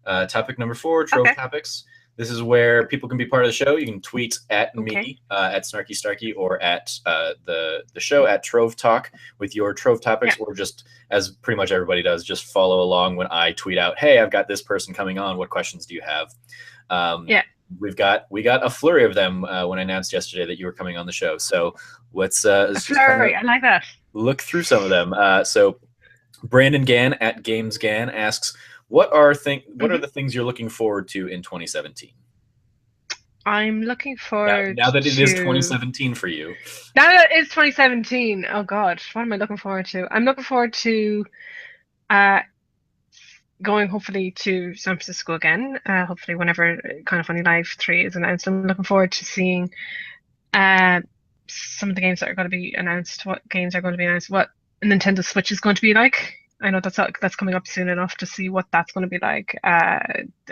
Topic number 4, Trove Okay. topics. This is where people can be part of the show. You can tweet at Okay. me, at Snarky Starky, or at the show at Trove Talk with your Trove Yeah. topics, or just, as pretty much everybody does, just follow along when I tweet out, hey, I've got this person coming on. What questions do you have? Yeah. We got a flurry of them when I announced yesterday that you were coming on the show. So A let's just kind of flurry. I like that. look through some of them. So Brandon Gann at Games Gann asks, what are Hmm. the things you're looking forward to in 2017? I'm looking forward Now that it is to 2017 for you. now that it's 2017. Oh God, what am I looking forward to? I'm looking forward to uh going hopefully to San Francisco again. Hopefully whenever Kind of Funny Live 3 is announced. I'm looking forward to seeing uh some of the games that are going to be announced. What games are going to be announced? What Nintendo Switch is going to be like. I know that's coming up soon enough to see what that's going to be like,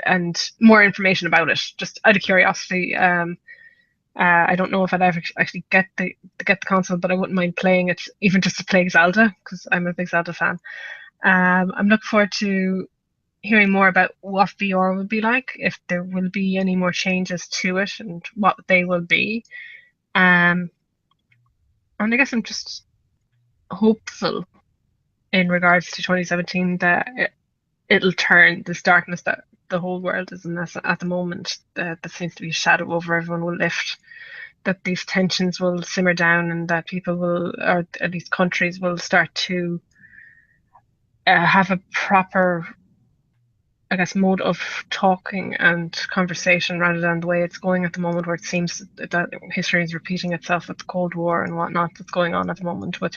and more information about it, just out of curiosity. I don't know if I'd ever actually get the console, but I wouldn't mind playing it, even just to play Zelda, because I'm a big Zelda fan. I'm looking forward to hearing more about what VR will be like, if there will be any more changes to it, and what they will be. Um, and I guess I'm just hopeful in regards to 2017 that it'll turn this darkness that the whole world is in at the moment, that seems to be a shadow over everyone, will lift, that these tensions will simmer down, and that people will, or at least countries, will start to have a proper, I guess, mode of talking and conversation, rather than the way it's going at the moment, where it seems that history is repeating itself with the Cold War and whatnot that's going on at the moment with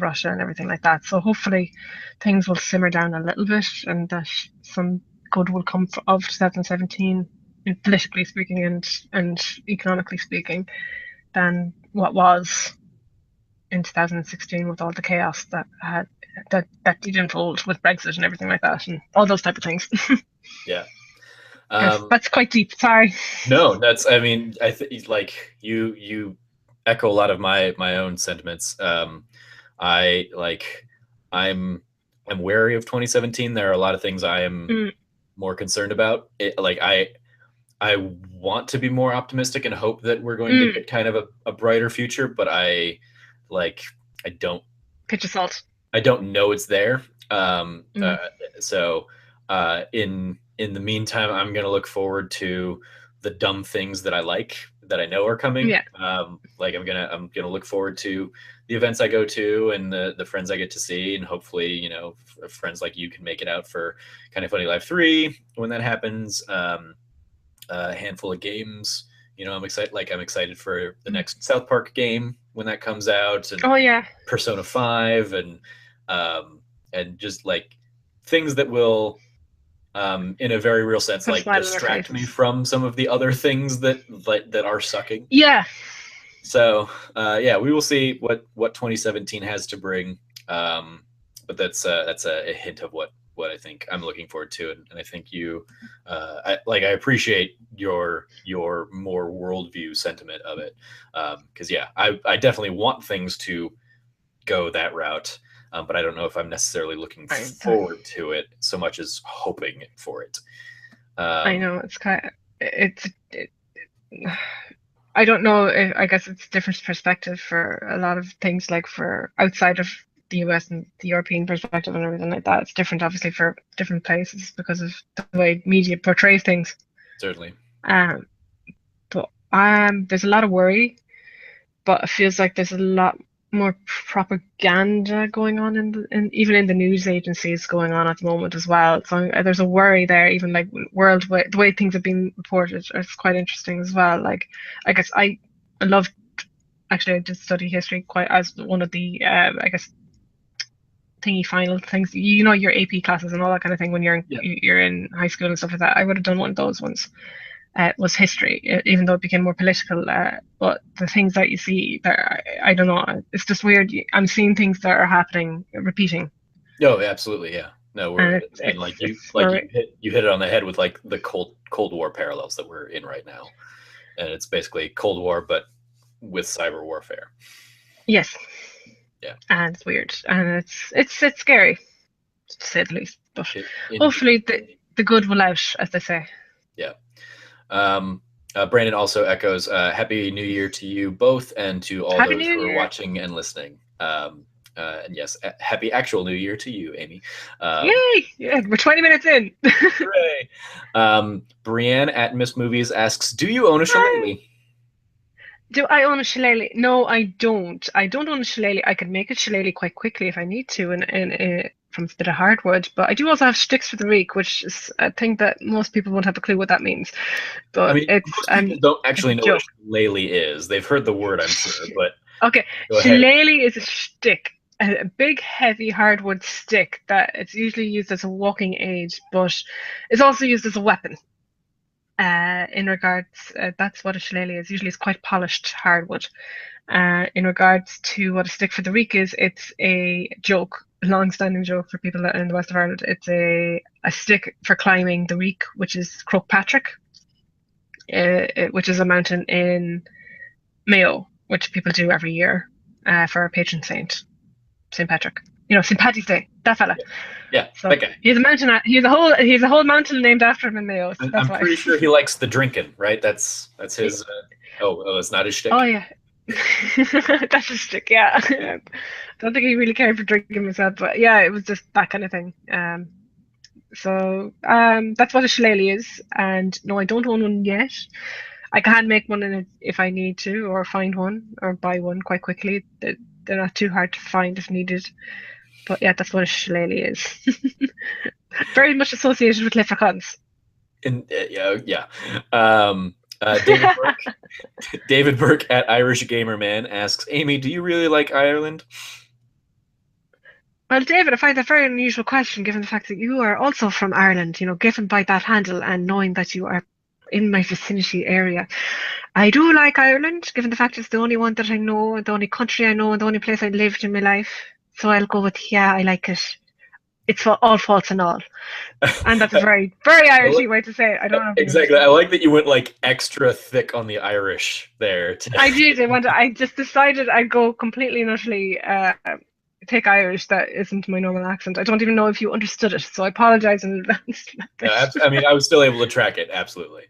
Russia and everything like that. So hopefully things will simmer down a little bit, and that some good will come of 2017, politically speaking and economically speaking, than what was in 2016 with all the chaos that did unfold with Brexit and everything like that, and all those type of things. Yeah. Guess Um, that's quite deep. Sorry. no, that's, I mean, I think like you echo a lot of my own sentiments. I like, I'm I'm wary of 2017. There are a lot of things I am Mm, more concerned about. I want to be more optimistic and hope that we're going to mm, get kind of a brighter future, but like I don't Pitch of salt. I don't know it's there. Mm, So in the meantime, I'm gonna look forward to the dumb things that I like that I know are coming. yeah. Like I'm gonna look forward to the events I go to and the friends I get to see, and hopefully, friends like you can make it out for Kind of Funny Live 3 when that happens. A handful of games. I'm excited for the Mm. next South Park game when that comes out, and Oh yeah. Persona 5, um, and just like things that will, in a very real sense, Put a like smile on our distract me faces. from some of the other things that are sucking. Yeah. So yeah, we will see what 2017 has to bring. Um, but that's a hint of what I think I'm looking forward to, and I think I appreciate your more worldview sentiment of it, because yeah, I definitely want things to go that route, but I don't know if I'm necessarily looking I, forward to it so much as hoping for it. I Um, know it's kind of I don't know. I guess it's different perspective for a lot of things, like for outside of the US and the European perspective and everything like that. It's different, obviously, for different places because of the way media portrays things. Certainly. Um, but there's a lot of worry, but it feels like there's a lot more propaganda going on even in the news agencies going on at the moment as well. So there's a worry there, even like worldwide, the way things have been reported is quite interesting as well. Like, I guess I love, actually, I did study history quite as one of the I guess thingy final things. Your AP classes and all that kind of thing when you're in high school and stuff like that. I would have done one of those ones. Was history, even though it became more political. But the things that you see there, I don't know. It's just weird. I'm seeing things that are happening, repeating, No, absolutely, yeah. No, and we're and it's like worry. you hit it on the head with like the Cold War parallels that we're in right now, and it's basically Cold War but with cyber warfare. Yes, Yeah, and it's weird, and it's scary, to say the least. But it indeed. hopefully the good will out, as they say. Yeah. Brandon also echoes, Happy New Year to you both and to all Happy those New who are Year. watching and listening. And yes, happy actual New Year to you, Amy. Yay! Yeah, we're 20 minutes in. Hooray! Brienne at Miss Movies asks, do you own a shillelagh? Do I own a shillelagh? No, I don't. I don't own a shillelagh. I could make a shillelagh quite quickly if I need to, and from a bit of hardwood. But I do also have sticks for the reek, which is a thing that most people won't have a clue what that means. But I mean, most people don't actually know what a joke. shillelagh is. They've heard the word, I'm sure, but Okay, go ahead. shillelagh is a stick, a big, heavy hardwood stick that it's usually used as a walking aid, but it's also used as a weapon. In regards, that's what a shillelagh is. Usually, it's quite polished hardwood. In regards to what a stick for the reek is, it's a joke, a long-standing joke for people in the west of Ireland. It's a stick for climbing the reek, which is Croagh which is a mountain in Mayo, which people do every year for our patron saint, St. Patrick. You know, St. Paddy's Day. That fella. Yeah, so that guy. He's a mountain. He's a whole mountain named after him in Mayo. So that's I'm why. pretty sure he likes the drinking, right? That's his. Oh, it's not his shtick. Oh yeah. That's a stick, yeah. Don't think he really cared for drinking himself, but yeah, it was just that kind of thing. So that's what a shillelagh is, and no, I don't own one yet. I can make one in it if I need to, or find one, or buy one quite quickly. They're not too hard to find if needed. But yeah, that's what a shillelagh is. Very much associated with leprechauns. Yeah. David Burke at Irish Gamer Man asks, Amy, do you really like Ireland? Well, David, I find that a very unusual question given the fact that you are also from Ireland, you know, given by that handle and knowing that you are in my vicinity area. I do like Ireland, given the fact it's the only one that I know, the only country I know, and the only place I lived in my life. So I'll go with, yeah, I like it. It's all faults and all. And that's a very, very Irishy way to say it. I don't know. Exactly. I like that you went like extra thick on the Irish there. I did. I just decided I'd go completely and utterly take Irish that isn't my normal accent. I don't even know if you understood it, so I apologize in advance. I mean, I was still able to track it. Absolutely.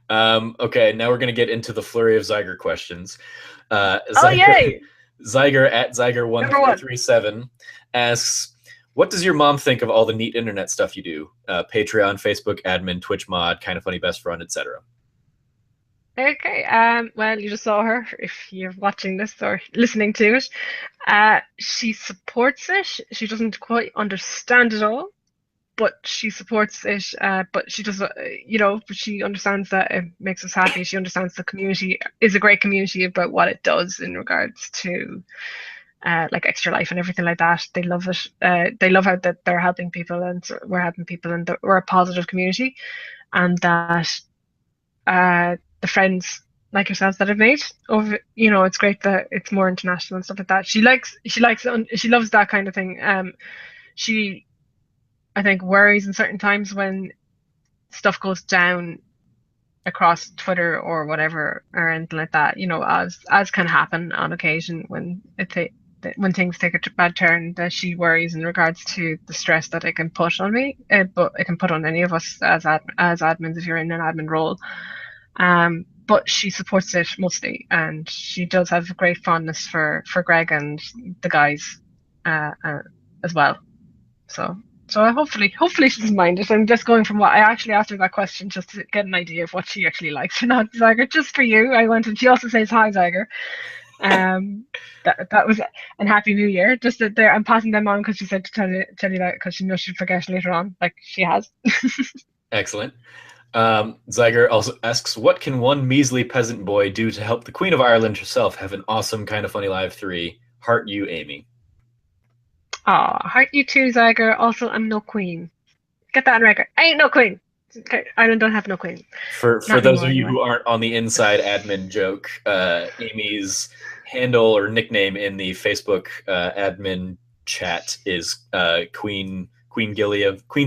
Okay, now we're going to get into the flurry of Zyger questions. Yay! Zyger at Zyger1337 asks, what does your mom think of all the neat internet stuff you do? Patreon, Facebook, admin, Twitch mod, Kind of Funny Best Friend, etc. Okay. Well, you just saw her. If you're watching this or listening to it, she supports it. She doesn't quite understand it all, but she supports it. But she does, she understands that it makes us happy. She understands the community is a great community about what it does in regards to like Extra Life and everything like that. They love it. They love how that they're helping people and we're helping people and we're a positive community, and that the friends like yourselves that I've made over, it's great that it's more international and stuff like that. She loves that kind of thing. She, I think, worries in certain times when stuff goes down across Twitter or whatever or anything like that, as can happen on occasion when when things take a bad turn, that she worries in regards to the stress that it can put on me, but it can put on any of us as admins if you're in an admin role. But she supports it mostly, and she does have a great fondness for Greg and the guys as well. So hopefully she doesn't mind it. I'm just going from what I actually asked her that question just to get an idea of what she actually likes or not. Zyger, just for you, I wanted. She also says hi, Zyger. That was an happy new year. Just that I'm passing them on because she said to tell you that because she knows she'd forget later on, like she has. Excellent. Zyger also asks, what can one measly peasant boy do to help the Queen of Ireland herself have an awesome Kind of Funny Live 3? Heart you, Amy. Heart you too, Zyger. Also, I'm no queen. Get that on record. I ain't no queen. Okay, Ireland don't have no queen. For those of you who aren't on the inside admin joke, Amy's handle or nickname in the Facebook admin chat is Queen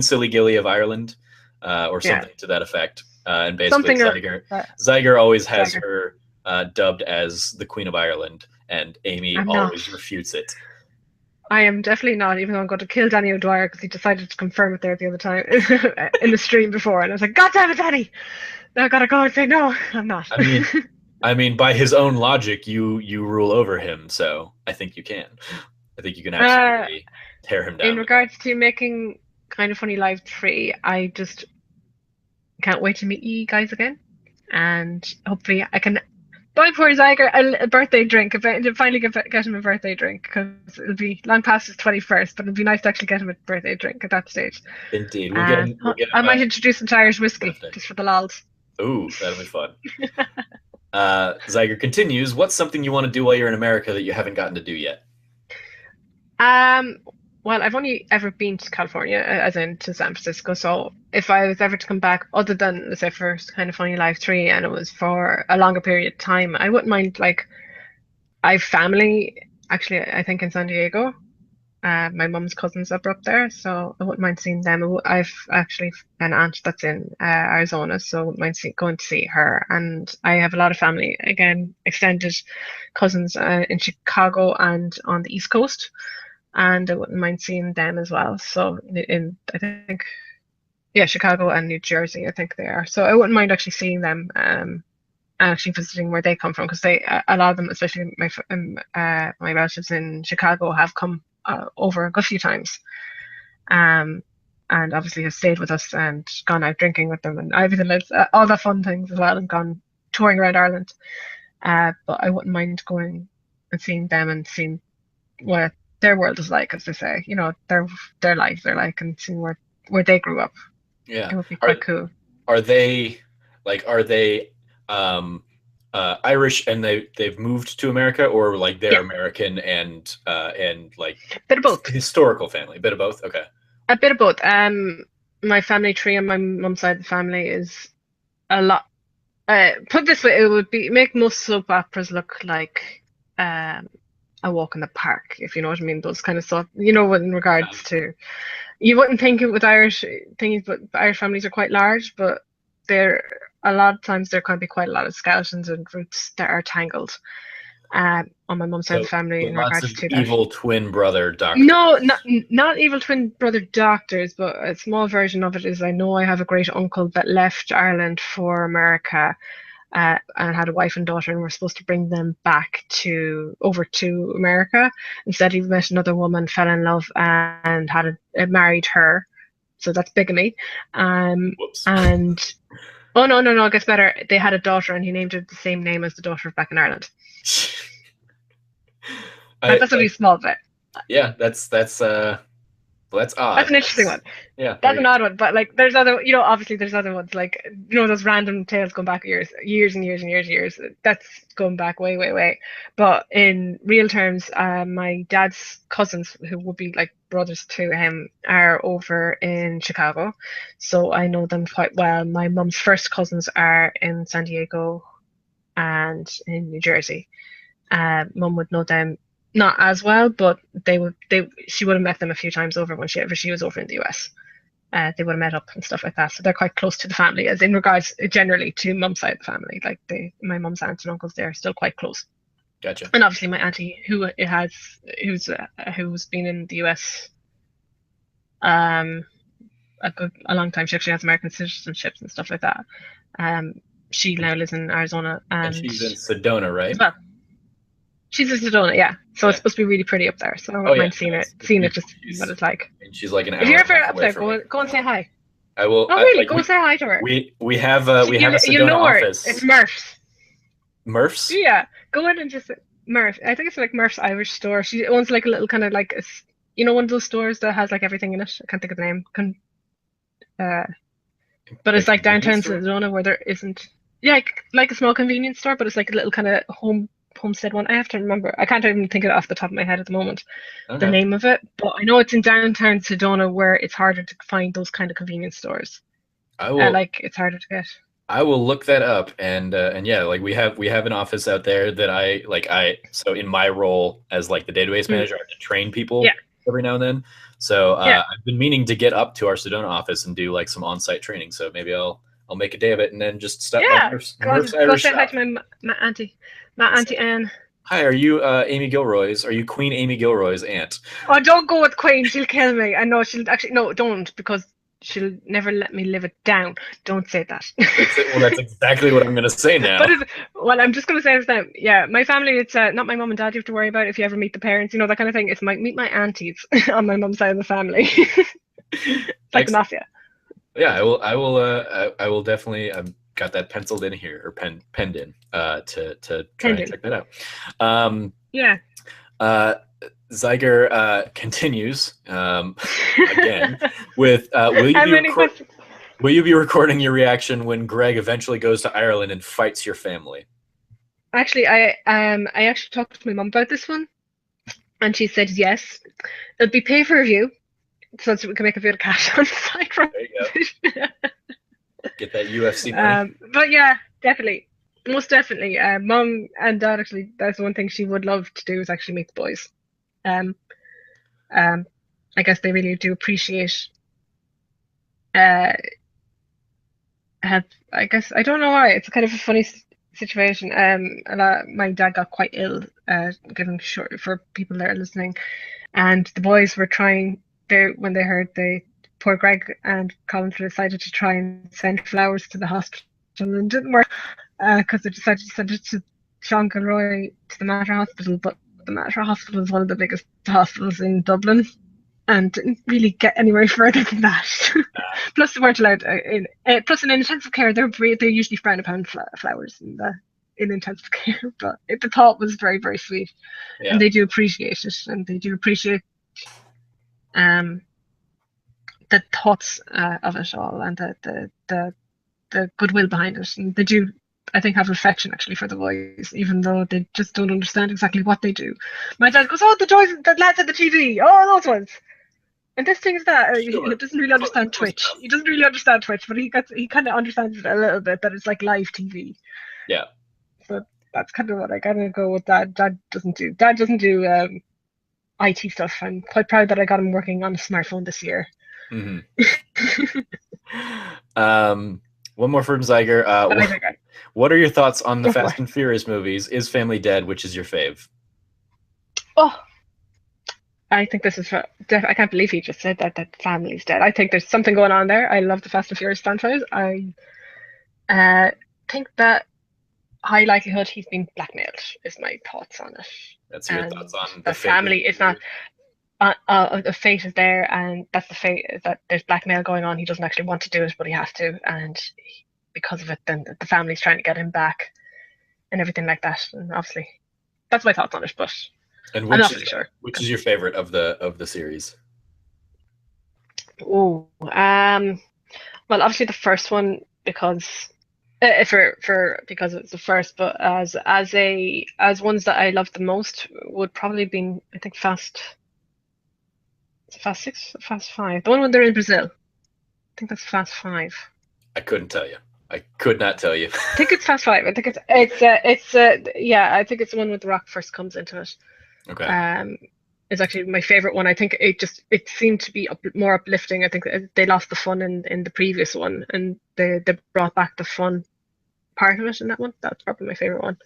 Silly Gilly of Ireland, or something to that effect. And basically, Zyger always has her dubbed as the Queen of Ireland, and Amy always refutes it. I am definitely not, even though I'm going to kill Danny O'Dwyer because he decided to confirm it there the other time in the stream before, and I was like, God damn it, Danny! Now I gotta go and say no, I'm not. I mean, by his own logic, you rule over him, so I think you can. I think you can uh, absolutely tear him in down with that. regards to making Kind of Funny Live 3, I just can't wait to meet you guys again, and hopefully I can buy poor Zyger a birthday drink. Finally get him a birthday drink because it'll be long past his 21st, but it'll be nice to actually get him a birthday drink at that stage. Indeed, we'll get him. We'll get I him might introduce him to Irish whiskey birthday. just for the lols. Ooh, that'll be fun. Zyger continues. What's something you want to do while you're in America that you haven't gotten to do yet? Um, well, I've only ever been to California, as in to San Francisco. So if I was ever to come back, other than let's say first Kind of Funny Live 3, and it was for a longer period of time, I wouldn't mind. Like, I've family actually, I think in San Diego. My mum's cousins are up there, so I wouldn't mind seeing them. I've actually an aunt that's in Arizona, so I wouldn't mind going to see her. And I have a lot of family, again, extended cousins in Chicago and on the East Coast, and I wouldn't mind seeing them as well. So I think, yeah, Chicago and New Jersey, I think they are. So I wouldn't mind actually seeing them. And actually visiting where they come from because a lot of them, especially my relatives in Chicago, have come over a good few times, and obviously have stayed with us and gone out drinking with them and everything else, all the fun things as well, and gone touring around Ireland. But I wouldn't mind going and seeing them and seeing what their world is like, as they say, their lives are like, and seeing where they grew up. Yeah, It would be quite cool. Are they Irish and they've moved to America, or like they're Yeah, American and like bit of both. historical family, bit of both? Okay. A bit of both. My family tree on my mum's side of the family is a lot. Put it this way, it would make most soap operas look like a walk in the park, if you know what I mean. Those kind of stuff, in regards to, you wouldn't think it with Irish things, but Irish families are quite large, but they're a lot of times there can be quite a lot of skeletons and roots that are tangled. On my mum's side of the family in Lots of regards to that. evil twin brother doctors. No, not evil twin brother doctors, but a small version of it is I know I have a great uncle that left Ireland for America, and had a wife and daughter, and we're supposed to bring them back over to America. Instead, he met another woman, fell in love, and married her. So that's bigamy. Whoops. And oh no, it gets better. They had a daughter, and he named her the same name as the daughter back in Ireland. That's a really small bit. Yeah, that's odd. That's an interesting one. Yeah, that's an odd one. But like, there's obviously there's other ones like those random tales going back years and years. That's going back way, way, way. But in real terms, my dad's cousins, who would be like brothers to him, are over in Chicago, so I know them quite well. My mum's first cousins are in San Diego and in New Jersey. Mum would know them not as well, but she would have met them a few times over whenever she was over in the US. They would have met up and stuff like that. So they're quite close to the family, as in regards generally to mum's side of the family. Like my mum's aunts and uncles, they're still quite close. Gotcha. And obviously my auntie, who's been in the US a long time. She actually has American citizenships and stuff like that. She now lives in Arizona, and she's in Sedona, right? Well, she's in Sedona, yeah. So it's supposed to be really pretty up there. So I wouldn't mind seeing it, just what it's like. And she's like an hour. If you're ever up there, go and say hi. I will. Oh, really? Go say hi to her. We have a Sedona office. It's Murph's. Murph's? Yeah, go in and just Murph. I think it's like Murph's Irish store. She owns like a little kind of like one of those stores that has like everything in it. I can't think of the name. But it's like downtown Sedona where there isn't. Yeah, like a small convenience store, but it's like a little kind of homestead one. I have to remember. I can't even think of it off the top of my head at the moment, the name of it. But I know it's in downtown Sedona where it's harder to find those kind of convenience stores. It's harder to get. I will look that up, and yeah, like we have an office out there that so in my role as like the database manager, I have to train people every now and then. So I've been meaning to get up to our Sedona office and do like some on-site training. So maybe I'll make a day of it and then just stop by Murph's go Irish say hi shop. to my auntie Anne. Hi, are you Amy Gilroy's? Are you Queen Amy Gilroy's aunt? Oh, don't go with Queen. She'll kill me. I know she'll actually. No, don't, because she'll never let me live it down. Don't say that. Well, that's exactly what I'm going to say But now. well, I'm just going to say this now. Yeah, my family, it's not my mom and dad you have to worry about if you ever meet the parents, that kind of thing. It's meet my aunties on my mom's side of the family. It's like the Excellent. mafia. Yeah, I will. I will. I will definitely. I've got that penciled in here or penned in to try and Pending. check that out. Um, Yeah. Zyger continues again with will you How be many questions? will you be recording your reaction when Greg eventually goes to Ireland and fights your family? Actually, I actually talked to my mom about this one, and she said yes. It'll be pay per view, so we can make a bit of cash on the side from There you go. it. Get that UFC money. But yeah, definitely, most definitely. Mom and dad, actually, that's one thing she would love to do, is actually meet the boys. Um, um, I guess they really do appreciate. Uh, have I guess I don't know why. It's kind of a funny situation. My dad got quite ill. Giving short for people that are listening, and the boys were trying. They when they heard poor Greg and Colin decided to try and send flowers to the hospital, and it didn't work because they decided to send it to Sean Gilroy to the Mater Hospital, but the Mater Hospital is one of the biggest hospitals in Dublin, and didn't really get anywhere further than that. Plus, they weren't allowed plus in intensive care, they're usually frowned upon flowers in intensive care. But the thought was very, very sweet, and Yeah. they do appreciate it, and they do appreciate um the thoughts of it all, and the goodwill behind it, and they do. I think have affection actually for the boys, even though they just don't understand exactly what they do. My dad goes, "Oh, the lads at the TV, oh, those ones." And this thing is that he Sure. doesn't really understand Close Twitch. enough. He doesn't really understand Twitch, but he kind of understands it a little bit, that it's like live TV. Yeah. So that's kind of what I gotta go with. That Dad doesn't do IT stuff. I'm quite proud that I got him working on a smartphone this year. Mm-hmm. One more from Zyger. What are your thoughts on the Fast and Furious movies? Is Family dead? Which is your fave? Oh, I think this is. I can't believe he just said that family's dead. I think there's something going on there. I love the Fast and Furious franchise. I think that high likelihood he's been blackmailed is my thoughts on it. That's your thoughts on the The fate. family is not. The fate is there, and that's the fate, that there's blackmail going on. He doesn't actually want to do it, but he has to, and because of it, then the family's trying to get him back, and everything like that. And obviously, that's my thoughts on it. But I'm not really sure. Which is your favorite of the series? Oh, well, obviously the first one, because because it's the first, but as ones that I love the most would probably be, I think, Fast Six, Fast Five, the one when they're in Brazil. I think that's Fast Five. I couldn't tell you. I could not tell you. I think it's Fast Five. I think yeah. I think it's the one with The Rock first comes into it. Okay. Is actually my favorite one. I think it seemed to be more uplifting. I think they lost the fun in the previous one, and they brought back the fun part of it in that one. That's probably my favorite one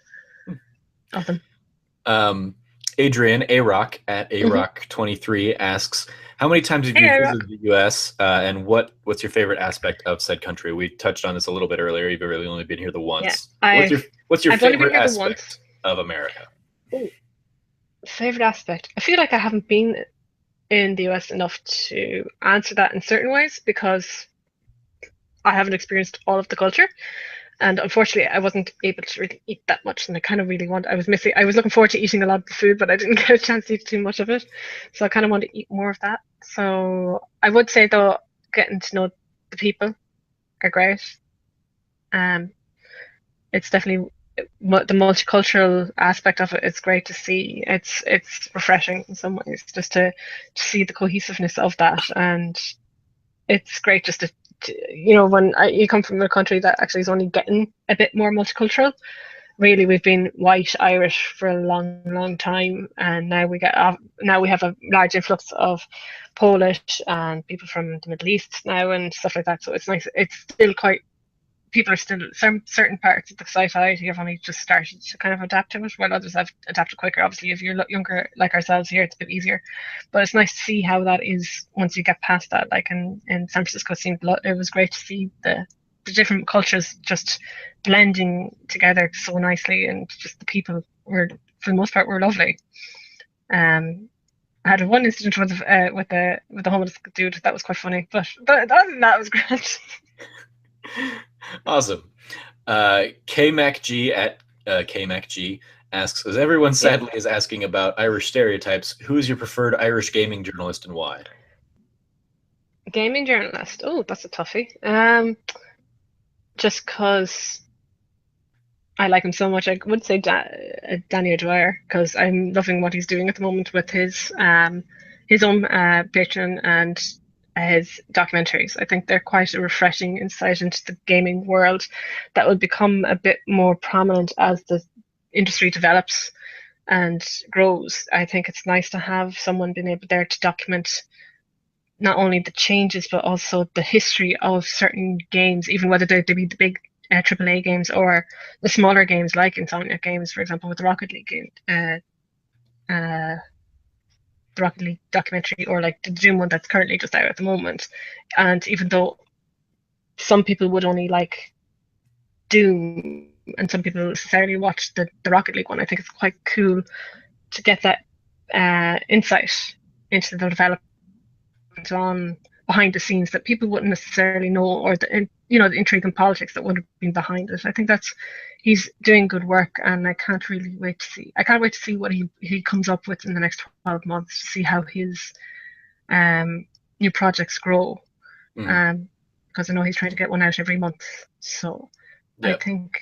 of them. Adrian A-Rock at A-Rock23 asks, how many times have you visited the U.S. And what's your favorite aspect of said country? We touched on this a little bit earlier. You've really only been here the once. Yeah, what's your favorite aspect of America? Ooh, favorite aspect? I feel like I haven't been in the US enough to answer that in certain ways, because I haven't experienced all of the culture. And unfortunately, I wasn't able to really eat that much, and I kind of really I was looking forward to eating a lot of the food, but I didn't get a chance to eat too much of it. So I kind of want to eat more of that. So I would say, though, getting to know the people are great. It's definitely the multicultural aspect of it. It's great to see. It's refreshing in some ways, just to see the cohesiveness of that, and it's great just to when you come from a country that actually is only getting a bit more multicultural. Really, we've been white Irish for a long, long time, and now we have a large influx of Polish and people from the Middle East now and stuff like that. So it's nice. It's still quite people are still certain parts of the society have only just started to kind of adapt to it, while others have adapted quicker. Obviously, if you're younger like ourselves here, it's a bit easier. But it's nice to see how that is once you get past that. Like in San Francisco, it was great to see the different cultures just blending together so nicely, and just the people were, for the most part, were lovely. I had one incident with the homeless dude that was quite funny, but other than that, it was great. Awesome. KMacG at KMacG asks, as everyone sadly is asking about Irish stereotypes, who is your preferred Irish gaming journalist and why? Gaming journalist. Oh, that's a toughie. Just because I like him so much, I would say Danny O'Dwyer, because I'm loving what he's doing at the moment with his own Patreon and his documentaries. I think they're quite a refreshing insight into the gaming world that will become a bit more prominent as the industry develops and grows. I think it's nice to have someone being able there to document not only the changes but also the history of certain games, even whether they be the big AAA games or the smaller games like Insomniac Games, for example, with the Rocket League game, the Rocket League documentary, or like the Doom one that's currently just out at the moment. And even though some people would only like Doom and some people necessarily watch the Rocket League one, I think it's quite cool to get that insight into the development on behind the scenes that people wouldn't necessarily know, or the intrigue and politics that would have been behind it. I think he's doing good work, and I can't wait to see what he comes up with in the next 12 months, to see how his new projects grow. Because I know he's trying to get one out every month. So I think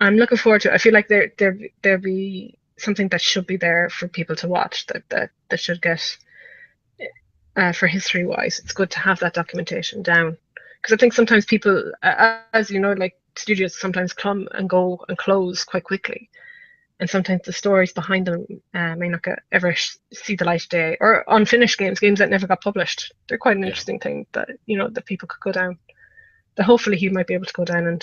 I'm looking forward to it. I feel like there'll be something that should be there for people to watch, that should get for history wise. It's good to have that documentation down, because I think sometimes people, as you know, like studios sometimes come and go and close quite quickly, and sometimes the stories behind them may not ever see the light of day, or unfinished games that never got published. They're quite an interesting thing that that people could go down, that hopefully he might be able to go down and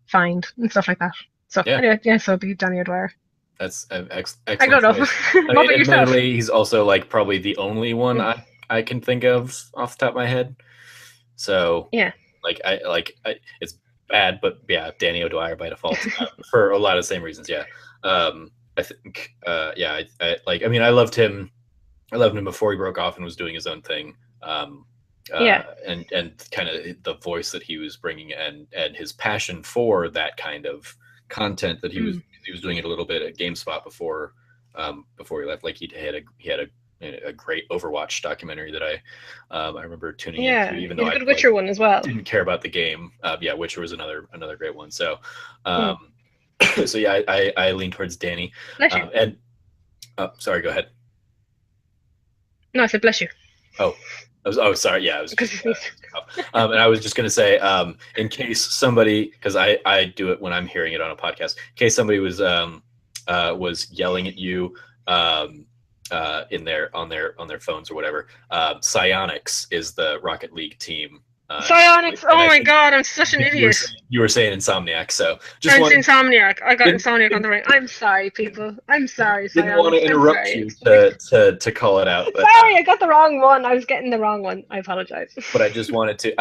find and stuff like that. So anyway, so it'll be Danny O'Dwyer. That's excellent. I don't know. What about yourself? Admittedly, he's also like probably the only one I can think of off the top of my head. So like it's bad, but yeah, Danny O'Dwyer by default for a lot of the same reasons. Yeah, I think I loved him. I loved him before he broke off and was doing his own thing. And kind of the voice that he was bringing, and his passion for that kind of content that he was doing it a little bit at GameSpot before he left. Like he had a great Overwatch documentary that I remember tuning into, even though I good Witcher one as well. Didn't care about the game. Witcher was another great one. So so yeah, I lean towards Danny. And sorry, go ahead. No, I said bless you. Sorry. Yeah, I was just, and I was just going to say, in case somebody, because I do it when I'm hearing it on a podcast, in case somebody was yelling at you on their phones or whatever, Psyonix is the Rocket League team. Psyonix! Oh my god, I'm such an idiot. You were saying Insomniac, so just Insomniac. I got Insomniac on the right. I'm sorry, people. I'm sorry. Didn't want to interrupt you to call it out. But, sorry, I got the wrong one. I was getting the wrong one. I apologize. But I just wanted to.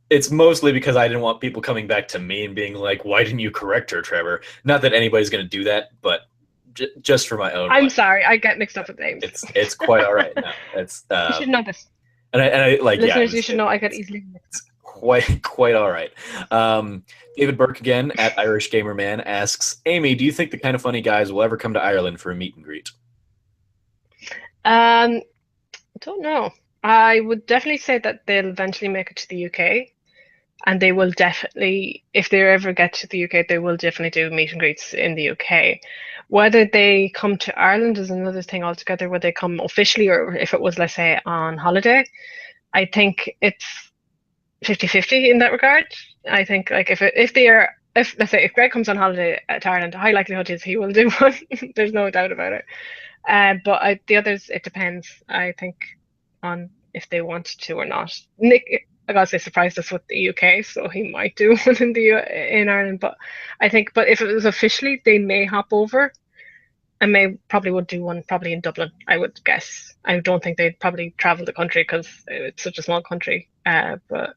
It's mostly because I didn't want people coming back to me and being like, "Why didn't you correct her, Trevor?" Not that anybody's going to do that, but just for my own. I'm sorry. I get mixed up with names. It's quite all right. No, it's you should know this. And I like listeners, you should know I get easily mixed. Quite all right. David Burke again at Irish Gamer Man asks, Amy, do you think the Kind of Funny guys will ever come to Ireland for a meet and greet? I don't know. I would definitely say that they'll eventually make it to the UK, and they will definitely, if they ever get to the UK, they will definitely do meet and greets in the UK. Whether they come to Ireland is another thing altogether, whether they come officially or if it was, let's say, on holiday. I think it's 50-50 in that regard. I think like if let's say if Greg comes on holiday to Ireland, the high likelihood is he will do one. There's no doubt about it. But the others, it depends, I think, on if they want to or not. Nick, I gotta say, surprised us with the UK, so he might do one in in Ireland. But I think, but if it was officially, they may hop over and may probably would do one probably in Dublin. I would guess. I don't think they'd probably travel the country because it's such a small country. But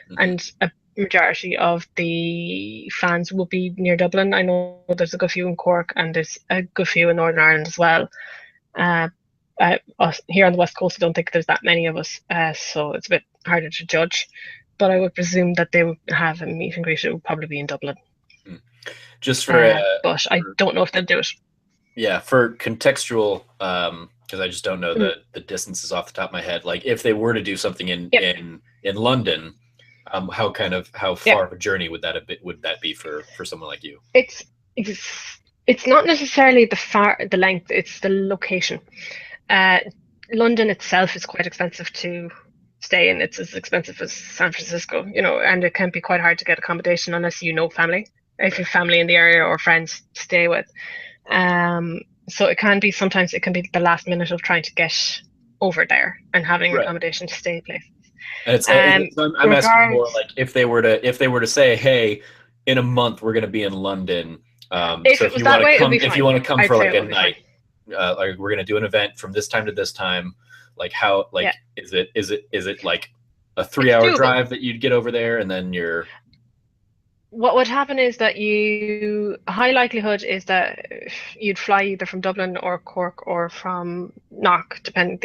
Mhm. and a majority of the fans will be near Dublin. I know there's a good few in Cork and there's a good few in Northern Ireland as well. Uh, us here on the West Coast, I don't think there's that many of us, so it's a bit harder to judge. But I would presume that they would have a meet and greet. It would probably be in Dublin. Mm. Just for But I don't know if they'll do it. yeah, for contextual, because I just don't know Mm. the distances off the top of my head. Like if they were to do something Yep. in London, how Yep. far of a journey would that be for someone like you? It's not necessarily the length, it's the location. Uh, London itself is quite expensive to stay in. It's as expensive as San Francisco, and it can be quite hard to get accommodation unless you know family, if you Right. have family in the area or friends to stay with. So sometimes it can be the last minute of trying to get over there and having Right. accommodation to stay place. And I'm asking more Regards, like if they were to say, hey, in a month we're going to be in London. if So it was that way, it would be if you fine. want to come I'd for say like it a would be fine. night, like we're going to do an event from this time to this time. Like how Yeah, is it like a it's 3 hour doable. drive that you'd get over there and then you're What would happen is that high likelihood is that you'd fly either from Dublin or Cork or from Knock, depending.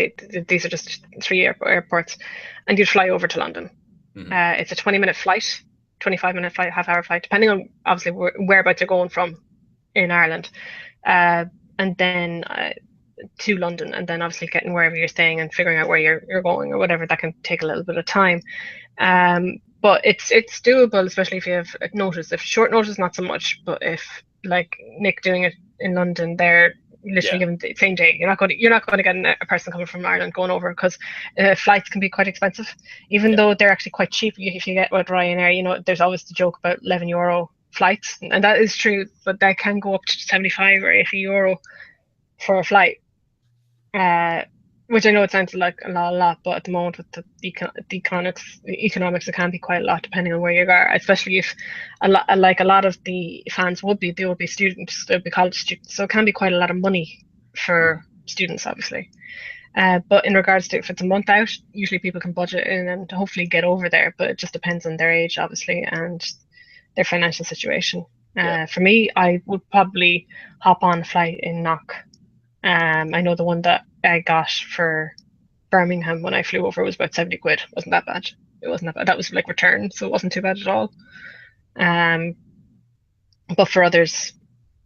These are just three airports, and you'd fly over to London. Mhm. It's a 20-minute flight, 25-minute flight, half-hour flight, depending on obviously whereabouts you're going from in Ireland, uh, and then to London, and then obviously getting wherever you're staying and figuring out where you're going or whatever. That can take a little bit of time. But it's doable, especially if you have notice. If short notice, not so much. But if like Nick doing it in London, they're literally Yeah, given the same day. You're not going to get a person coming from Ireland going over because flights can be quite expensive, even yeah, though they're actually quite cheap. If you get with Ryanair, there's always the joke about €11 flights, and that is true. But that can go up to 75 or €80 for a flight. Uh, which I know it sounds like a lot, but at the moment with the economics, it can be quite a lot depending on where you are. Especially if a lot of the fans they would be students, they'll be college students, so it can be quite a lot of money Mhm. for students, obviously. But in regards to if it's a month out, usually people can budget in and hopefully get over there. But it just depends on their age, obviously, and their financial situation. Yeah. For me, I would probably hop on a flight in Knock. I know the one that I got for Birmingham when I flew over was about 70 quid. Wasn't that bad? It wasn't that bad. That was like return, so it wasn't too bad at all. Um, but for others,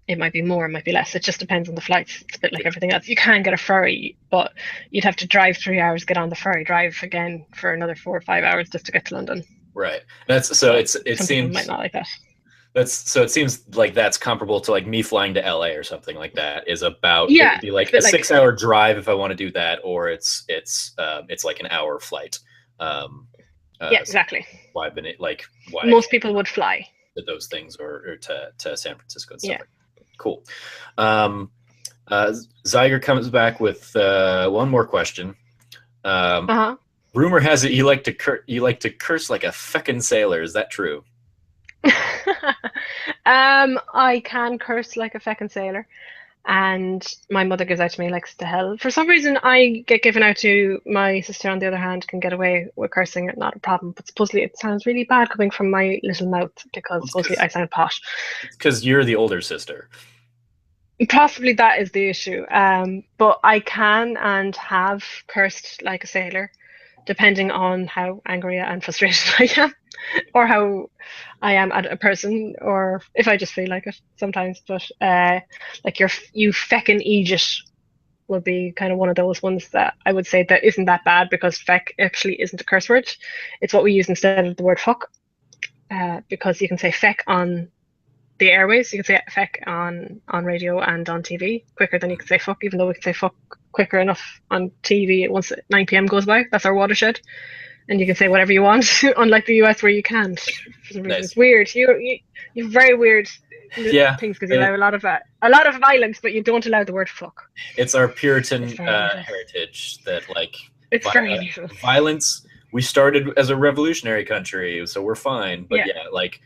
it might be more, it might be less. It just depends on the flights. It's a bit like everything else. You can get a ferry, but you'd have to drive 3 hours, get on the ferry, drive again for another 4 or 5 hours just to get to London. Right. That's so So it some people might seems not like that. That's so it seems like that's comparable to like me flying to LA or something like that is about it Yeah, would be it's like a a bit like 6 hour drive if I want to do that, or it's like an hour flight. yeah, So exactly. why I've been like why I Most came people would fly. to those things or to San Francisco and stuff Yeah. like that. Cool. Um, Zyger comes back with one more question. Um, Uh-huh. rumor has it you like to curse like a feckin' sailor. Is that true? I can curse like a feckin' sailor, and my mother gives out to me like to hell. For some reason, I get given out to my sister. On the other hand, can get away with cursing, not a problem. But supposedly, it sounds really bad coming from my little mouth because supposedly I sound posh. It's because you're the older sister. Possibly that is the issue. But I can and have cursed like a sailor, depending on how angry and frustrated I am, or how I am at a person, or if I just feel like it sometimes. But like you feckin' Aegis would be kind of one of those ones that I would say that isn't that bad because feck actually isn't a curse word. It's what we use instead of the word fuck. Because you can say feck on the airways, you can say feck on radio and on TV quicker than you can say fuck, even though we can say fuck quicker enough on TV once 9 p.m. goes by. That's our watershed, and you can say whatever you want, unlike the US where you can't for some reason. Nice. It's weird. You very weird Yeah, things because you allow a lot of violence, but you don't allow the word fuck. it's our It's Puritan very unusual. heritage that like It's very unusual. violence we started as a revolutionary country, so we're fine. But Yeah. yeah, like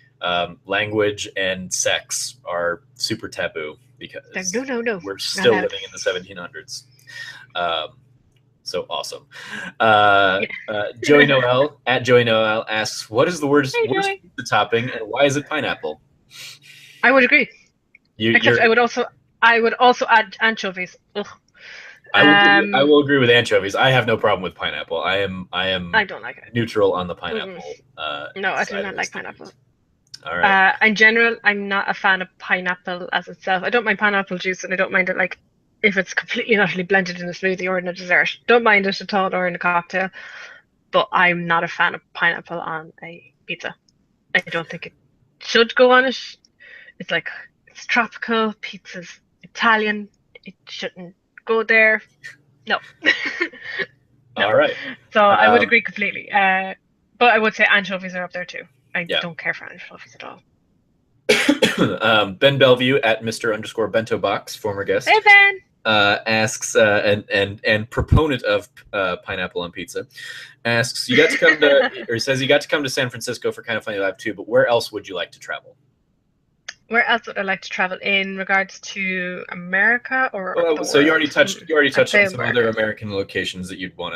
language and sex are super taboo because No, we're not still allowed. living in the 1700s. So awesome. Joey Yeah. Noel at Joey Noel asks, "What is the worst Hey, Joey. pizza topping, and why is it pineapple?" I would agree. Except You're. I would also add anchovies. Ugh. I Um, will agree with anchovies. I have no problem with pineapple. I I am don't like it. neutral on the Mm-mm. pineapple No, I do side not of this like debate. pineapple. All right. In general, I'm not a fan of pineapple as itself. I don't mind pineapple juice, and I don't mind it like if it's completely and utterly blended in a smoothie or in a dessert. Don't mind it at all or in a cocktail. But I'm not a fan of pineapple on a pizza. I don't think it should go on it. It's like it's tropical, pizza's Italian. It shouldn't go there. No. No. All right. So I would Um, agree completely. But I would say anchovies are up there too. I yeah. don't care for anchovies at all. Ben Bellevue at Mr. underscore Bento Box, former Hey guest, Ben. asks and proponent of pineapple on pizza, asks, you got to come to, or says you got to come to San Francisco for Kind of Funny Live too, but where else would you like to travel? Where else would I like to travel in regards to America or Well, the so you world? already touched I'd on say some other America. American locations that you'd Mm. want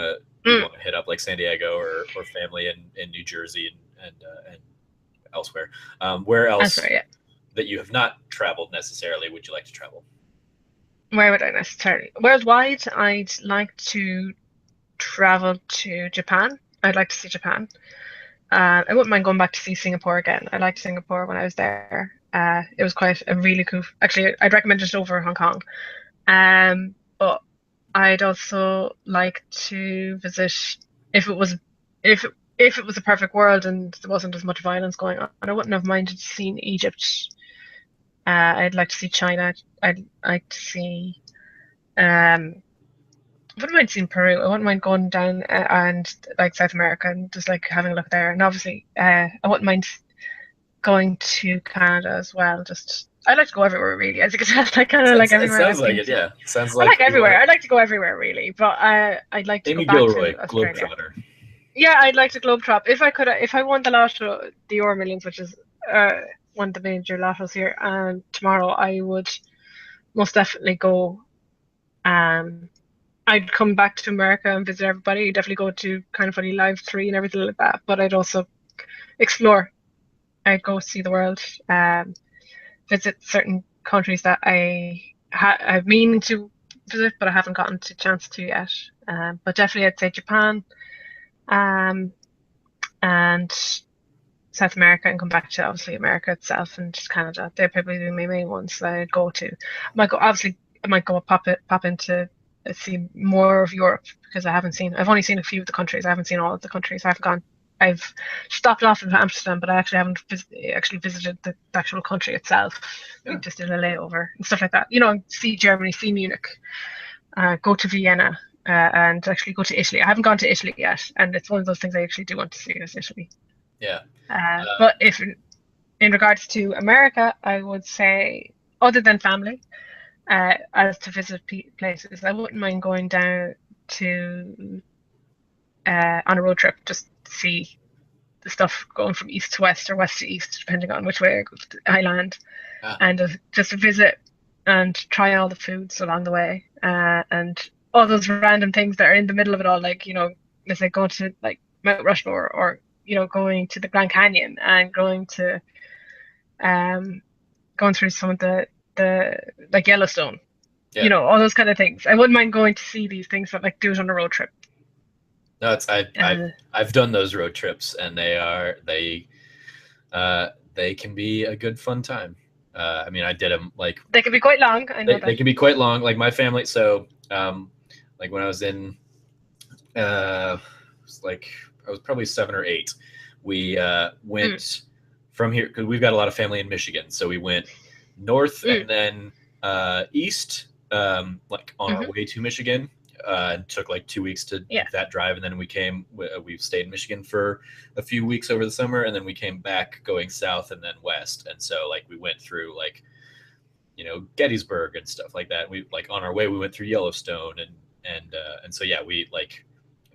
to hit up, like San Diego or family in New Jersey and elsewhere. Where I'm else sorry, yeah. that you have not traveled necessarily would you like to travel? Where would I necessarily? Worldwide, I'd like to travel to Japan. I'd like to see Japan. I wouldn't mind going back to see Singapore again. I liked Singapore when I was there. It was quite a really cool. Actually, I'd recommend it over Hong Kong. But I'd also like to visit if it was if if it was a perfect world and there wasn't as much violence going on. I wouldn't have minded seeing Egypt. I'd like to see China. I'd like to see. I wouldn't mind seeing Peru. I wouldn't mind going down and like South America and just like having a look there. And obviously, I wouldn't mind going to Canada as well. Just I like to go everywhere really. As you can tell, I kind of like It everywhere sounds I've like been it. to. Yeah, sounds I like like you want everywhere. I like to go everywhere really, but I'd like to go Amy back Gilroy, to Australia. Globetrotter. Yeah, I'd like to globetrot. If I could, if I won the lotto, the Euro Millions, which is one of the major lottos here, and tomorrow I would most definitely go. Um, I'd come back to America and visit everybody. Definitely go to Kind of Funny Live 3 and everything like that. But I'd also explore. I'd go see the world, visit certain countries that I've meaning to visit, but I haven't gotten the chance to yet. But definitely, I'd say Japan, um, and South America, and come back to obviously America itself and just Canada. They're probably my main ones that I'd go to. I might go pop into see more of Europe because I've only seen a few of the countries. I haven't seen all of the countries. I've stopped off in Amsterdam, but I actually haven't actually visited the actual country itself. Yeah. I just did a layover and stuff like that. See Germany, see Munich, go to Vienna, and actually go to Italy. I haven't gone to Italy yet, and it's one of those things I actually do want to see is Italy. Yeah. But if in regards to America, I would say, other than family, as to visit places, I wouldn't mind going down to on a road trip just to see the stuff going from east to west or west to east, depending on which way I land, and just to visit and try all the foods along the way, and all those random things that are in the middle of it all, like let's say going to like Mount Rushmore or going to the Grand Canyon and um going through some of the like Yellowstone, Yeah. all those kind of things. I wouldn't mind going to see these things, but like do it on a road trip. No, I've done those road trips, and they can be a good fun time. I mean, I did them like They can be quite long. I know they that. can be quite long. Like my family, so like when I was in like I was probably 7 or 8. We went from here because we've got a lot of family in Michigan, so we went north and then east, like on our way to Michigan. It took like 2 weeks to make that drive, and then we stayed in Michigan for a few weeks over the summer, and then we came back going south and then west. And so like we went through like Gettysburg and stuff like that. We like on our way we went through Yellowstone and so yeah, we like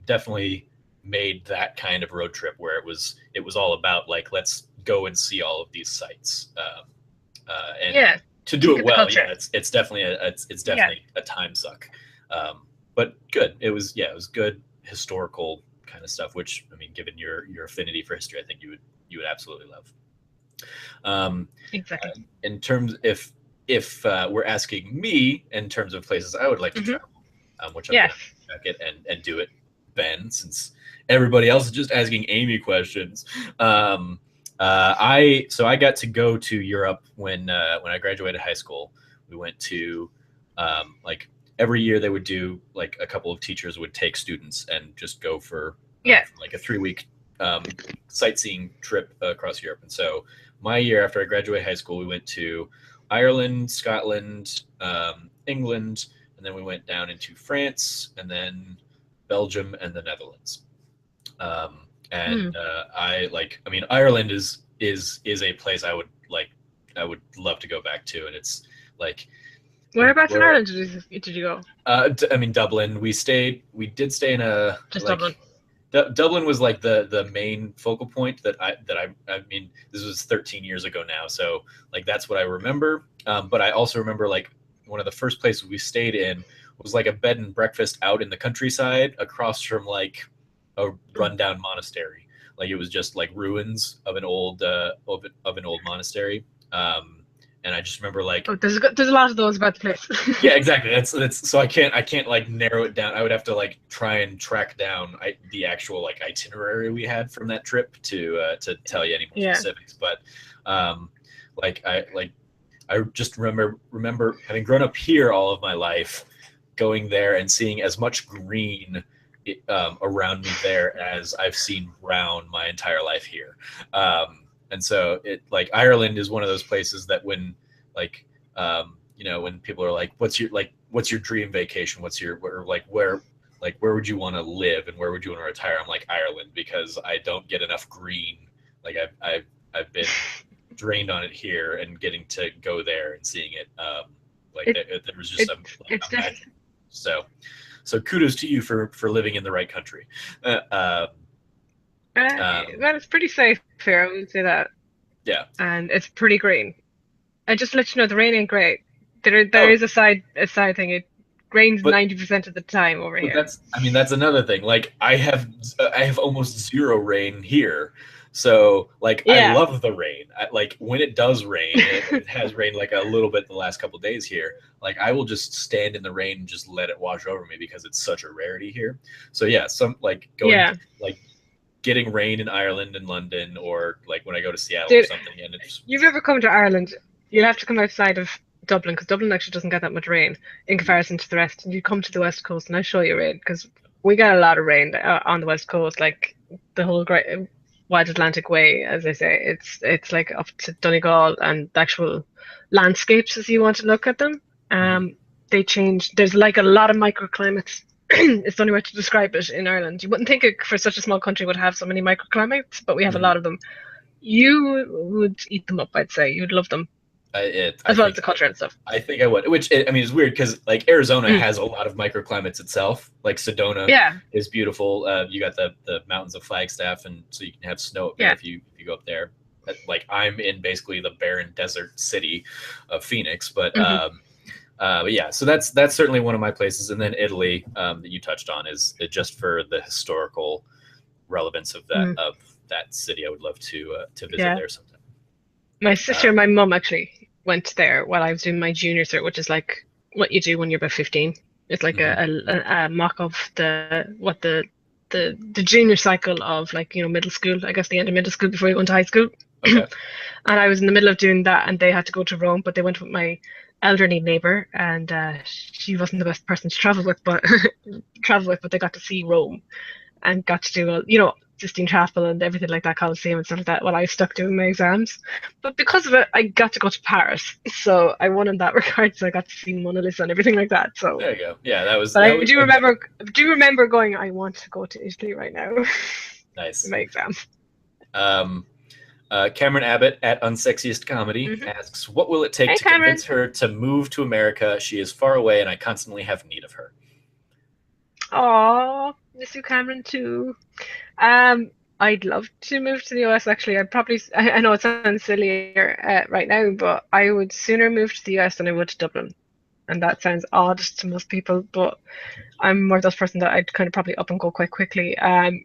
definitely made that kind of road trip where it was all about like, let's go and see all of these sites. And Yeah. to To do it get the well, culture. yeah, it's definitely it's Yeah. definitely a time suck. But good. It was good historical kind of stuff, which, I mean, given your affinity for history, I think you would absolutely love. Um, Exactly. in terms, if we're asking me in terms of places I would like to Hmm. travel, which I'm Yes. going to check it and do it, Ben, since everybody else is just asking Amy questions. I got to go to Europe when I graduated high school. We went to like every year they would do like a couple of teachers would take students and just go Yeah. for like a 3 week um, sightseeing trip across Europe. And so my year after I graduated high school, we went to Ireland, Scotland, England, and then we went down into France, and then Belgium and the Netherlands. Mm. I mean, Ireland is a place I would love to go back to, and it's like Whereabouts in we're Ireland did you go? I mean, Dublin. We did stay in a Just Dublin. like Dublin was like the main focal point I mean, this was 13 years ago now, so like that's what I remember. But I also remember like one of the first places we stayed in was like a bed and breakfast out in the countryside across from like a Mm. rundown monastery. Like it was just like ruins of an old of an old monastery. And I just remember like Oh, there's a lot of those about the place. yeah, exactly. That's so I can't like narrow it down. I would have to like try and track down the actual like itinerary we had from that trip to tell you any more Yeah. specifics. But um, like I just remember having grown up here all of my life, going there and seeing as much green around me there as I've seen brown my entire life here. And so it like Ireland is one of those places that when like when people are like, what's your dream vacation? What's your where would you want to live and where would you want to retire? I'm like Ireland because I don't get enough green. Like I've been drained on it here and getting to go there and seeing it. It There was just it it's a magic. So kudos to you for living in the right country. Uh, um, well, it's pretty safe here, I would say that. yeah. And it's pretty green. And just to let you know, the rain ain't great. There Oh, is a side thing. It rains but 90% of the time over But here. that's, I mean, that's another thing. Like I have almost zero rain here. So like I Yeah. love the rain. Like when it does rain, it has rained like a little bit the last couple of days here. Like I will just stand in the rain and just let it wash over me because it's such a rarity here. So yeah, some like Yeah. like getting rain in Ireland and London, or like when I go to Seattle or Dude, something, and it's you've ever come to Ireland, you'll have to come outside of Dublin because Dublin actually doesn't get that much rain in comparison to the rest. And you come to the West Coast and I'll show you rain because we get a lot of rain on the West Coast, like the whole great wide Atlantic way, as I say. It's like up to Donegal and the actual landscapes as you want to look at them. Mhm. Um, they change. There's like a lot of microclimates. It's the only way to describe it in Ireland. You wouldn't think it for such a small country would have so many microclimates, but we have a Mhm. lot of them. You would eat them up, I'd say. You'd love them, I as well as think the culture and stuff. I think I would. Which I mean is weird because like Arizona Mm. has a lot of microclimates itself. Like Sedona Yeah, is beautiful. You got the mountains of Flagstaff, and so you can have snow up there yeah. if you go up there. Like I'm in basically the barren desert city of Phoenix, Hmm. but yeah. So that's certainly one of my places. And then Italy that you touched on is just for the historical relevance Mm. of that city. I would love to visit Yeah. there sometime. My sister Um, and my mum actually went there while I was doing my junior cert, which is like what you do when you're about 15. It's like mhm. a mock of the junior cycle of like, middle school, I guess the end of middle school before you go into high school. Okay. And I was in the middle of doing that, and they had to go to Rome, but they went with my elderly neighbor, and she wasn't the best person to travel with, but they got to see Rome and got to do, Sistine Chapel and everything like that, Colosseum and stuff like that, while I was stuck doing my exams. But because of it, I got to go to Paris, so I won in that regard. So I got to see Mona Lisa and everything like that. So, There you go. Yeah, that was but that I was do remember going. I want to go to Italy right now in nice. my exam. Um, Cameron Abbott at Unsexiest Comedy Hmm. asks, "What will it take Hey, to convince Cameron. her to move to America? She is far away, and I constantly have need of her." Aw. Miss you, Cameron, too. I'd love to move to the US actually. I know it sounds sillier right now, but I would sooner move to the US than I would to Dublin. And that sounds odd to most people, but I'm more of those person that I'd kind of probably up and go quite quickly.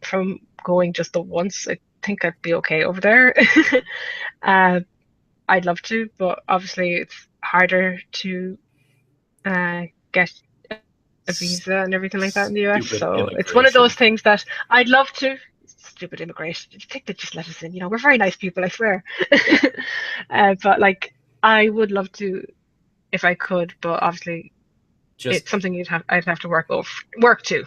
From going just the once, I think I'd be okay over there. uh, I'd love to, but obviously it's harder to get a visa and everything like that in the US. Stupid So it's one of those immigration. things that I'd love to. Stupid immigration. I think they just let us in. We're very nice people, I swear. But like, I would love to if I could, but obviously Just it's something I'd have to work to.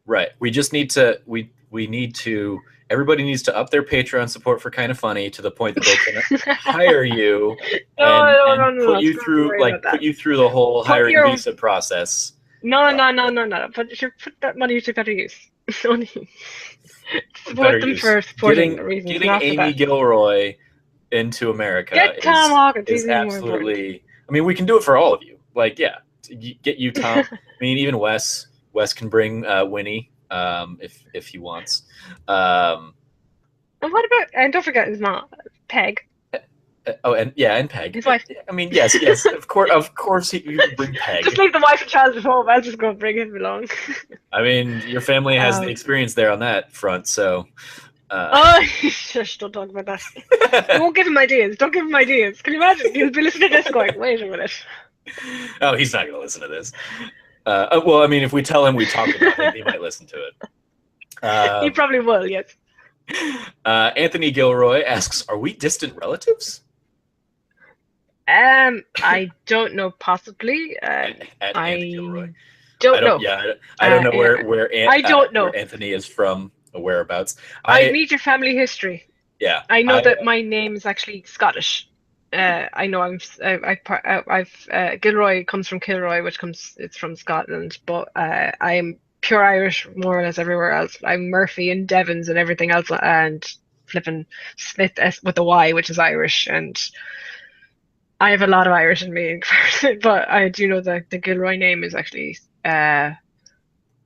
right. We just need to we need to everybody needs to up their Patreon support for Kind of Funny to the point that they can hire you No. Don't worry about put that. you through the whole Put hiring your visa process. no. Put that money to better use. Better Support them use for supporting reasons, getting not for Amy that. Gilroy into America Get Tom Hawkins. is He's even more important. absolutely. I mean, we can do it for all of you. Like, yeah, get you Tom. I mean, even Wes. Wes can bring Winnie if he wants. And what about, and don't forget his mom, Peg, and Peg. his wife. I mean, yes, of course, you can bring Peg. Just leave the wife and child at home. I'll just go bring him along. I mean, your family has the experience there on that front, so. Shush, don't talk about that. You won't give him ideas. Don't give him ideas. Can you imagine? He'll be listening to this going, wait a minute. Oh, he's not going to listen to this. Well, I mean, if we tell him we talked about him, he might listen to it. He probably will, yes. Anthony Gilroy asks, "Are we distant relatives?" I don't know. Possibly. I don't know. Yeah, I don't know where Anthony is from, whereabouts. I need your family history. Yeah, I know that my name is actually Scottish. I know I've Gilroy comes from Kilroy, it's from Scotland, but I am pure Irish more or less everywhere else. I'm Murphy and Devons and everything else, and flipping Smith with a Y, which is Irish, and I have a lot of Irish in me, but I do know that the Gilroy name is actually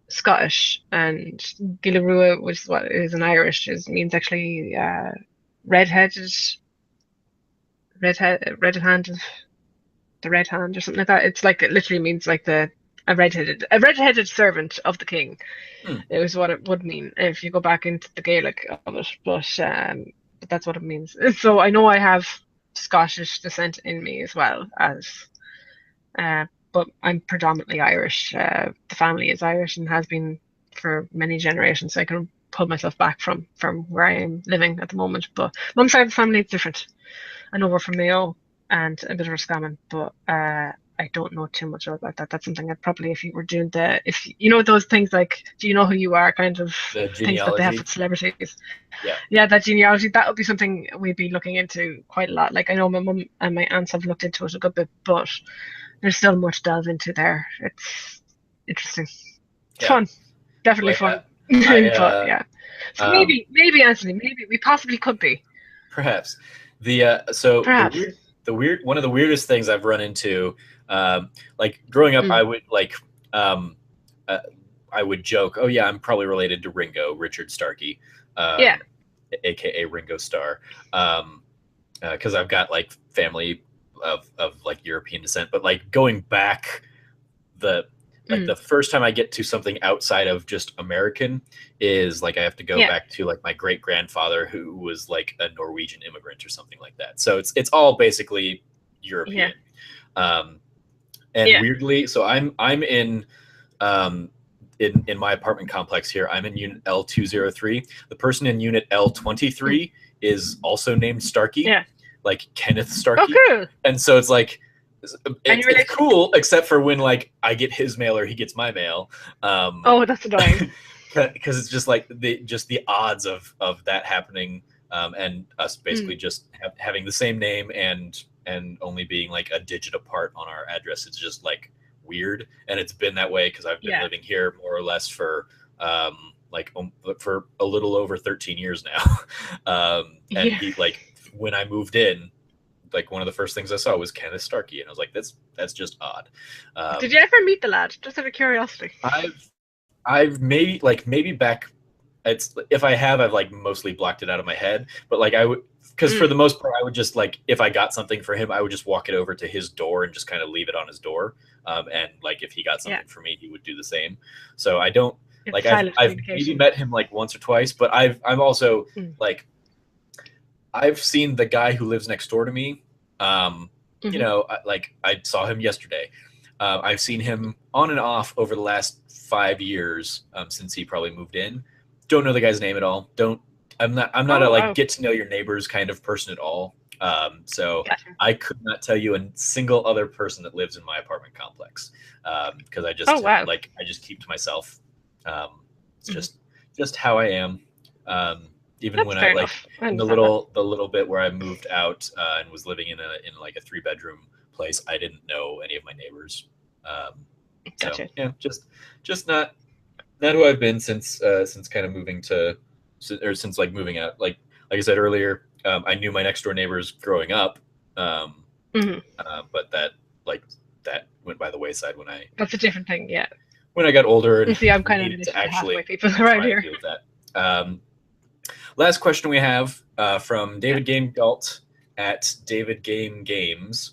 Scottish, and Gillarua, which is what is an Irish, means actually red-headed, red-handed, the red hand or something like that. It's like it literally means like a redheaded servant of the king. It was what it would mean if you go back into the Gaelic of it, but that's what it means. So I know I have Scottish descent in me as well as, but I'm predominantly Irish. The family is Irish and has been for many generations. So I can pull myself back from where I am living at the moment. But mum's side of the family is different. I know we're from Mayo and a bit of Roscommon, but I don't know too much about that. That's something I'd probably, if you were doing if you know those things like, do you know who you are, kind of the things that they have with celebrities. Yeah, that genealogy, that would be something we'd be looking into quite a lot. Like I know my mum and my aunts have looked into it a good bit, but there's still more to delve into there. It's interesting. It's fun. Definitely fun. But yeah. So maybe Anthony, maybe we possibly could be. Perhaps. One of the weirdest things I've run into, like growing up, I would I would joke, oh yeah, I'm probably related to Richard Starkey, aka Ringo Starr, because I've got like family of like European descent. But like going back, the first time I get to something outside of just American is like I have to go back to like my great grandfather who was like a Norwegian immigrant or something like that. So it's all basically European. Weirdly, so I'm in my apartment complex here. I'm in unit L203. The person in unit L23 is also named Starkey, like Kenneth Starkey. Oh, cool. And so it's like, it's cool, except for when like I get his mail or he gets my mail. Oh, that's annoying. Because it's just like the odds of that happening, and us basically just having the same name and only being like a digit apart on our address. It's just like weird, and it's been that way because I've been living here more or less for for a little over 13 years now. And he, like, when I moved in, like one of the first things I saw was Kenneth Starkey, and I was like, that's just odd. Did you ever meet the lad? Just out of curiosity. I've maybe back. It's if I have, I've like mostly blocked it out of my head. But like I would, because for the most part, I would just like if I got something for him, I would just walk it over to his door and just kind of leave it on his door. And like if he got Yeah, something for me, he would do the same. So I don't it's like silent I've maybe communication. met him like once or twice, but I'm also Mm. like I've seen the guy who lives next door to me. You Mm-hmm. know, like I saw him yesterday. I've seen him on and off over the last 5 years since he probably moved in. Don't know the guy's name at all. Don't. I'm not a Oh like wow, get to know your neighbors kind of person at all. So gotcha. I could not tell you a single other person that lives in my apartment complex because Oh wow, I just keep to myself. It's mm-hmm. just how I am. Um, Even That's when I fair like enough. I in understand that. the little bit where I moved out and was living in like a 3 bedroom place, I didn't know any of my neighbors. So Gotcha. yeah, just not who I've been since kind of moving to or since like moving out. Like I said earlier, I knew my next door neighbors growing up, um, Mm-hmm. but like that went by the wayside That's a different thing. Yeah. when I got older and You see, I'm kind of needed to literally halfway actually people around try to here. deal with that. Last question we have from Yeah. David Game Galt at David Game Games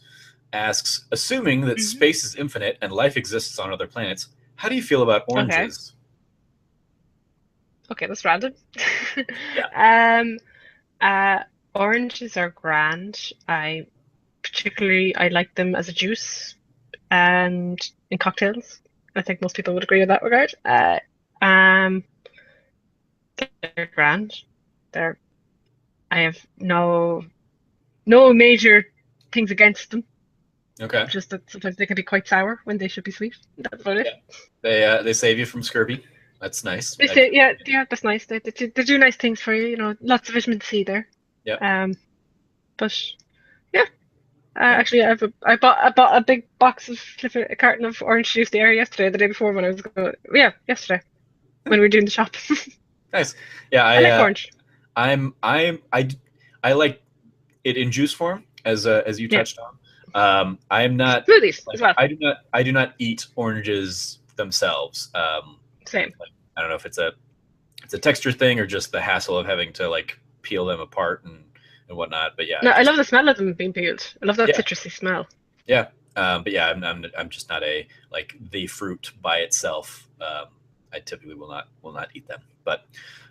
asks, assuming that Mm-hmm. space is infinite and life exists on other planets, how do you feel about Okay. oranges? Okay, that's random. Yeah. um, uh, Oranges are grand. I like them as a juice and in cocktails. I think most people would agree in that regard. Um, they're grand. They're I have no major things against them. Okay. Just that sometimes they can be quite sour when they should be sweet. That's about it. Yeah. They save you from scurvy. That's nice. They say, yeah, yeah, that's nice. They do nice things for you. You know, lots of vitamin C there. Yeah. Um, but yeah, Yeah. actually, I bought a big box of a carton of orange juice there yesterday, the day before when I was going. Yeah, yesterday when we were doing the shop. Nice. Yeah. I like orange. I like it in juice form as you Yeah, touched on. I am not smoothies as like well. I do not eat oranges themselves. Same. Like, I don't know if it's a texture thing or just the hassle of having to like peel them apart and whatnot. But yeah, No, I love the smell of them being peeled. I love that yeah, citrusy smell. yeah. But yeah, I'm just not a like the fruit by itself. I typically will not eat them. But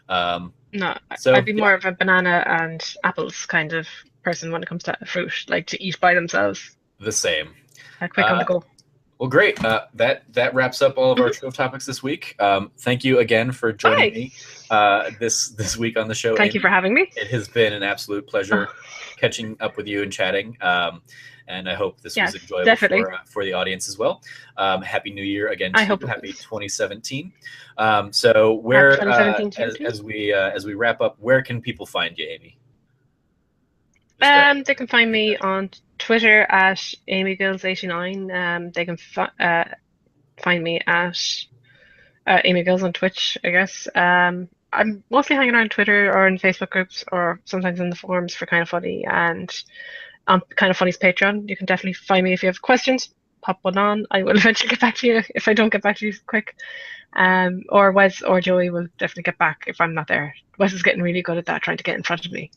No, I'd so be yeah, more of a banana and apples kind of person when it comes to fruit, like to eat by themselves, the same. quick on Uh, the go. Well, great. That wraps up all of our Hmm. Trove topics this week. Thank you again for joining Hi. me this week on the show, Thank you for Amy. having me. It has been an absolute Oh, pleasure catching up with you and chatting. And I hope this was yes, enjoyable definitely. for the audience as well. Happy New Year again I to hope you. it Happy was. 2017. So Happy where 2017 to you too. as we wrap up, where can people find you, Amy? Just They can find me on Twitter at AmyGills89. They can find me at Amy Gills on Twitch, I guess. I'm mostly hanging around Twitter or in Facebook groups or sometimes in the forums for Kind of Funny and on Kind of Funny's Patreon. You can definitely find me if you have questions. Pop one on. I will eventually get back to you if I don't get back to you quick. Or Wes or Joey will definitely get back if I'm not there. Wes is getting really good at that, trying to get in front of me.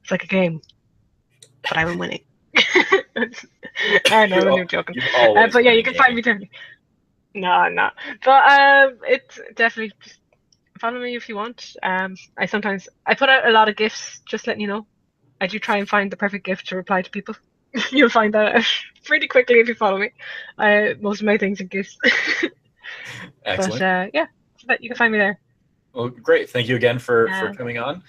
It's like a game, but I'm winning. I know, I'm only joking. you're always But yeah, you winning, can find Amy. me definitely. No, no. But it's definitely just follow me if you want. I put out a lot of gifts, just letting you know. I do try and find the perfect gift to reply to people. You'll find that out pretty quickly if you follow me. Most of my things are gifts. But Excellent. yeah, so that you can find me there. Well, great. Thank you again for Um, coming on.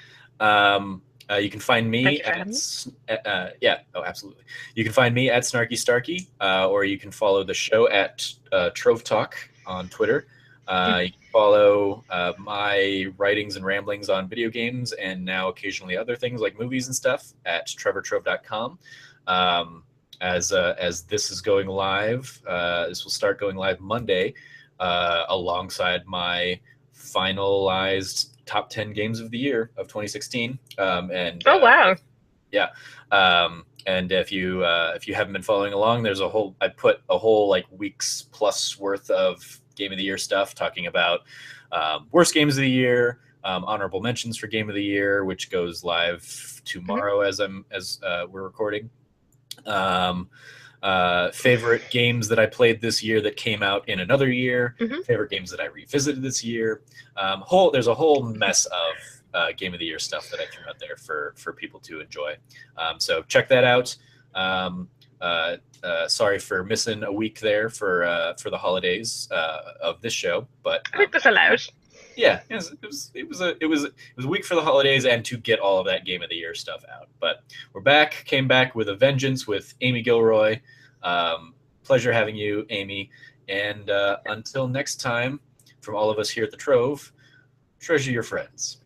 You can find Thank me you for at having me. yeah, oh, absolutely. You can find me at Snarky Starky, or you can follow the show at Trove Talk on Twitter. You can follow my writings and ramblings on video games and now occasionally other things like movies and stuff at trevortrove.com. As this is going live, this will start going live Monday alongside my finalized top 10 games of the year of 2016. Oh wow. Yeah. And if you haven't been following along, there's I put a whole like week's plus worth of Game of the Year stuff, talking about worst games of the year, honorable mentions for Game of the Year, which goes live tomorrow as we're recording. Favorite games that I played this year that came out in another year, favorite games that I revisited this year. There's a whole mess of Game of the Year stuff that I threw out there for people to enjoy. So check that out. Sorry for missing a week there for the holidays of this show, but I think that's allowed. Yeah, it was a week for the holidays and to get all of that Game of the Year stuff out. But we're back, came back with a vengeance with Amy Gilroy. Pleasure having you, Amy. And until next time, from all of us here at the Trove, treasure your friends.